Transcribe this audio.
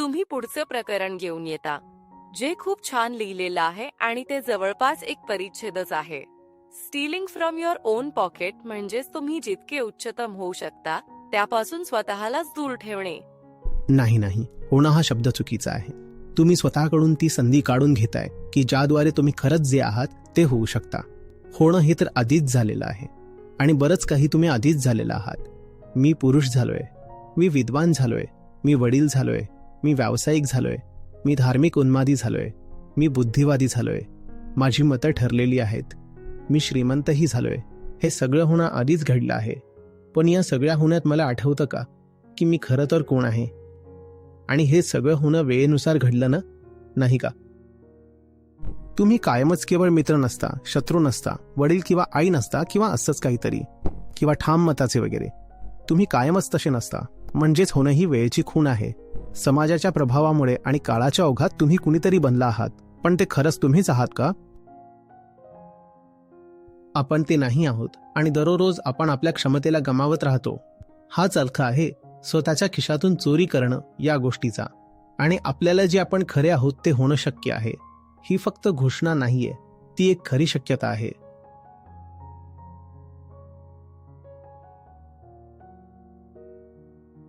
तुम्ही पुढचं प्रकरण घेऊन येता, जे खूप छान लिहिलेलं आहे आणि ते जवळपास एक परिच्छेदच आहे. Stealing from your on pocket म्हणजेच तुम्ही जितके उच्चतम होऊ शकता त्यापासून स्वतःलाच दूर ठेवणे. नाही नाही, होणं हा शब्द चुकीचा आहे. तुम्ही स्वतःकडून ती संधी काढून घेताय की ज्याद्वारे तुम्ही खरंच जे आहात ते होऊ शकता. होणं हे तर आधीच झालेलं आहे आणि बरंच काही तुम्ही आधीच झालेलं आहात. मी पुरुष झालोय, मी विद्वान झालोय, मी वडील झालोय, मी व्यावसायिक झालोय, मी धार्मिक उन्मादी झालोय, मी बुद्धिवादी झालोय, माझी मतं ठरलेली आहेत, मी श्रीमंतही झालोय. हे सगळं होणं आधीच घडलं आहे. पण या सगळ्या होण्यात मला आठवतं का की मी खरं तर कोण आहे? आणि हे सगळं होणं वेळेनुसार घडलं ना, नाही का? तुम्ही कायमच केवळ मित्र नसता, शत्रू नसता, वडील किंवा आई नसता, किंवा असंच काहीतरी, किंवा ठाम मताचे वगैरे. तुम्ही कायमच तसे नसता. म्हणजेच होणं ही वेळेची खूण आहे. समाजाच्या प्रभावामुळे आणि काळाच्या ओघात तुम्ही कुणीतरी बनला आहात, पण ते खरंच तुम्हीच आहात का? आपण ते नाही आहोत आणि दररोज आपण आपल्या क्षमतेला गमावत राहतो. हाच अर्थ आहे स्वतःच्या खिशातून चोरी करणं या गोष्टीचा. आणि आपल्याला जे आपण खरे आहोत ते होणं शक्य आहे. ही फक्त घोषणा नाहीये, ती एक खरी शक्यता आहे.